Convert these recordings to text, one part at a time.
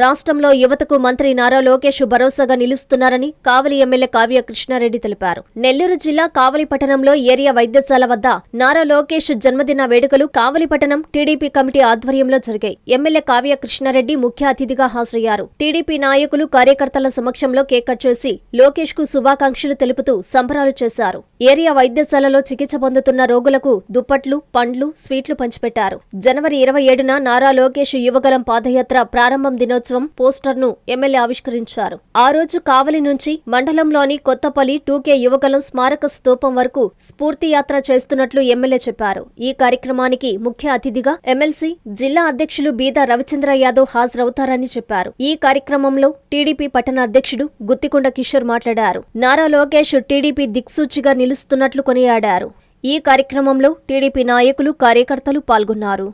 రాష్ట్రంలో యువతకు మంత్రి నారా లోకేష్ భరోసాగా నిలుస్తున్నారని కావలి ఎమ్మెల్యే కావ్య కృష్ణారెడ్డి తెలిపారు. నెల్లూరు జిల్లా కావలి పట్టణంలో ఏరియా వైద్యశాల వద్ద నారా లోకేష్ జన్మదిన వేడుకలు కావలి పట్టణం టీడీపీ కమిటీ ఆధ్వర్యంలో జరిగాయి. ఎమ్మెల్యే కావ్య కృష్ణారెడ్డి ముఖ్య అతిథిగా హాజరయ్యారు. టీడీపీ నాయకులు కార్యకర్తల సమక్షంలో కేక్ కట్ చేసి లోకేష్ కు శుభాకాంక్షలు తెలుపుతూ సంబరాలు చేశారు. ఏరియా వైద్యశాలలో చికిత్స పొందుతున్న రోగులకు దుప్పట్లు, పండ్లు, స్వీట్లు పంచిపెట్టారు. జనవరి 27న నారా లోకేష్ యువగలం పాదయాత్ర ప్రారంభం దినోత్సవం పోస్టర్ను ఎమ్మెల్యే ఆవిష్కరించారు. ఆ రోజు కావలి నుంచి మండలంలోని కొత్తపల్లి 2K యువగలం స్మారక స్తూపం వరకు స్ఫూర్తి యాత్ర చేస్తున్నట్లు ఎమ్మెల్యే చెప్పారు. ఈ కార్యక్రమానికి ముఖ్య అతిథిగా ఎమ్మెల్సీ జిల్లా అధ్యక్షులు బీద రవిచంద్ర యాదవ్ హాజరవుతారని చెప్పారు. ఈ కార్యక్రమంలో టీడీపీ పట్టణ అధ్యక్షుడు గుత్తికొండ కిషోర్ మాట్లాడారు. నారా లోకేష్ టీడీపీ దిక్సూచిగా నిలుస్తున్నట్లు కొనియాడారు. ఈ కార్యక్రమంలో టీడీపీ నాయకులు, కార్యకర్తలు పాల్గొన్నారు.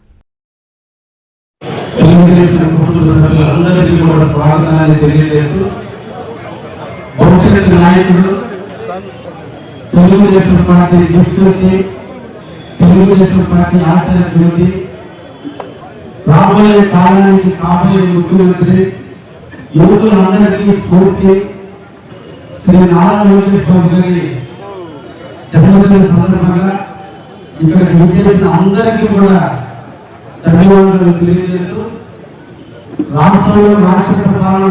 తెలుగుదేశం కుటుంబ సభ్యులందరికీ కూడా స్వాగతాన్ని తెలియజేస్తూ భవిష్యత్ నాయకుడు తెలుగుదేశం పార్టీ దిక్సూచి, తెలుగుదేశం పార్టీ ఆశయ జ్యోతి, రాబోయే కాలానికి కాబోయే ముఖ్యమంత్రి, యువతులందరికీ స్ఫూర్తి శ్రీ నారా లోకేష్ బాబు గారి జన్మదిన సందర్భంగా ఇక్కడికి విచ్చేసిన అందరికీ కూడా ధన్యవాదాలు తెలియజేస్తూ రాష్ట్రంలో రాక్షస పాలన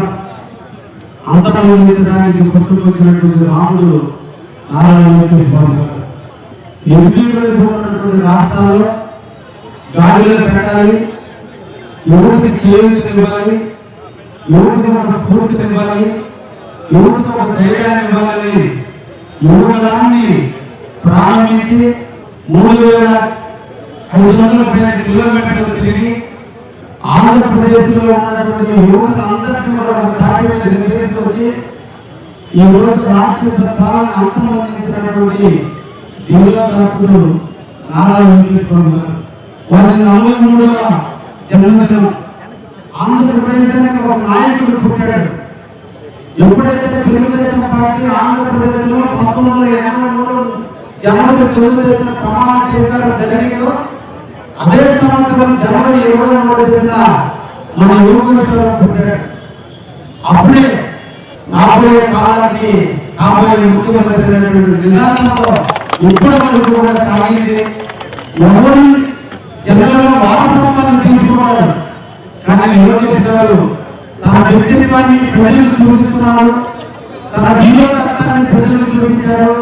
అంతమొందించడానికి పుట్టుకొచ్చినటువంటి రాముడు నారా లోకేష్ బాబు గారు ఎన్నికైపోతున్నటువంటి రాష్ట్రాల్లో గాడిలో పెట్టాలి, యువతికి చేయూతనివ్వాలి, యువతికి ఒక స్ఫూర్తినివ్వాలి, యువతికి ఒక ధైర్యాన్ని ఇవ్వాలని యువగలాన్ని ప్రారంభించి 3,500 పైన కిలోమీటర్లు తిరిగి ఆంధ్రప్రదేశ్ లో ఉన్నటువంటి యువతలందరికీ కూడా ఒక తాటి మీద తీసుకొచ్చి ఈ రోజు రాక్షస పాలన అంతమొందించినటువంటి దివ్యదాత్రుడు నారా లోకేష్ బాబు గారు వారి 43వ జన్మదినం. ఆంధ్రప్రదేశానికి ఒక నాయకుడు పుట్టాడు. ఎప్పుడైతే తెలుగుదేశం పార్టీ ఆంధ్రప్రదేశ్ లో 1983 జనవరి 9న ప్రమాణ స్వీకారం జరిగిందో అదే సంవత్సరం జనవరి 23న మన యువకుడు పుట్టాడు. అప్పుడే రాబోయే కాలానికి కాబోయే ముఖ్యమంత్రి అనేటువంటి నినాదంతో ఇప్పటి వరకు కూడా సాగింది. ఎవరు జనాల వారసత్వాన్ని తీసుకున్నాడు, కానీ లోకేష్ గారు తన వ్యక్తిత్వాన్ని ప్రజలకు చూపిస్తున్నారు, తన జీవతత్వాన్ని ప్రజలకు చూపించారు.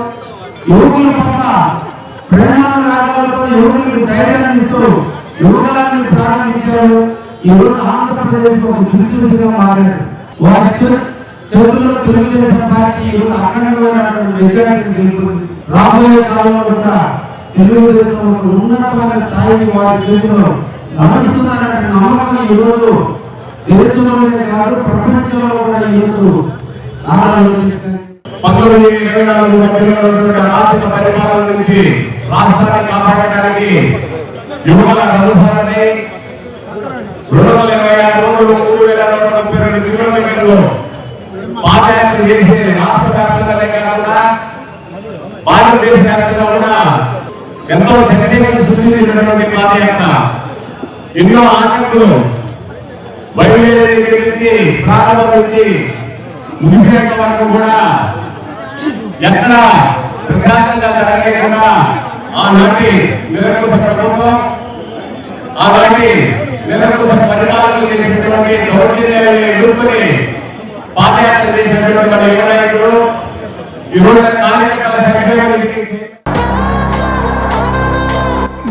యువకుల పట్ల ప్రేమానురాగాలతో యువకులకు ధైర్యాన్ని ఇస్తూ యువకులను ప్రారంభించారు. ఈ రోజు ఆంధ్రప్రదేశ్ ఒక దిక్సూచిగా మారారు. వారి చేతుల్లో తెలుగుదేశం పార్టీ ఈరోజు అఖండమైనటువంటి మెజారిటీ గెలుపుతుంది. రాబోయే కాలంలో కూడా తెలుగుదేశం ఒక ఉన్నతమైన స్థాయికి వారి చేతిలో నడుస్తున్నారనే నమ్మకం ఈ రోజు దేశంలోనే కాదు ప్రపంచంలో కూడా ఈ రోజు 1924 మధ్యలో ఆర్థిక పరిపాలన నుంచి రాష్ట్రాన్ని కాపాడడానికి యువకుల అవసరాన్ని 226 రోజులు 3,132 కిలోమీటర్లు పాదయాత్ర చేసి రాష్ట్ర వ్యాప్తంగానే కాకుండా భారతదేశ వ్యాప్తంగా కూడా ఎంతో సంక్షేమాన్ని సృష్టించినటువంటి పాదయాత్ర. ఎన్నో ఆటంకులు బయలుదేరే నుంచి ప్రారంభం నుంచి ముగిసేంత వరకు కూడా ఎక్కడ ప్రశాంతంగా జరగకుండా ఆనాటి నిరంకుశ ప్రభుత్వం, ఆనాటి నిరంకుశ పరిపాలన చేసినటువంటి దౌర్జన్యాలను ఎదుర్కొని పాదయాత్ర చేసినటువంటి మన యువ నాయకులు ఈరోజు కార్యకర్తల సంఖ్య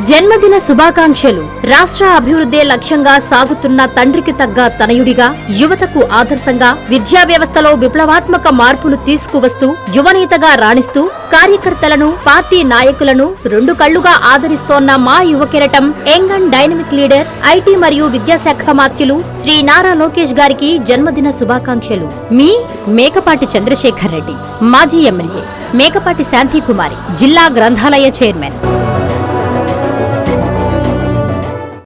జన్మదిన శుభాకాంక్షలు. రాష్ట్ర అభివృద్ధే లక్ష్యంగా సాగుతున్న తండ్రికి తగ్గ తనయుడిగా, యువతకు ఆదర్శంగా, విద్యా వ్యవస్థలో విప్లవాత్మక మార్పులు తీసుకువస్తూ యువనేతగా రాణిస్తూ కార్యకర్తలను, పార్టీ నాయకులను 2 కళ్లుగా ఆదరిస్తోన్న మా యువ కెరటం, young and dynamic leader, IT మరియు విద్యాశాఖ మాత్యులు శ్రీ నారా లోకేష్ గారికి జన్మదిన శుభాకాంక్షలు. మీ మేకపాటి చంద్రశేఖర్ రెడ్డి, మాజీ ఎమ్మెల్యే, మేకపాటి శాంతికుమారి, జిల్లా గ్రంథాలయ చైర్మన్.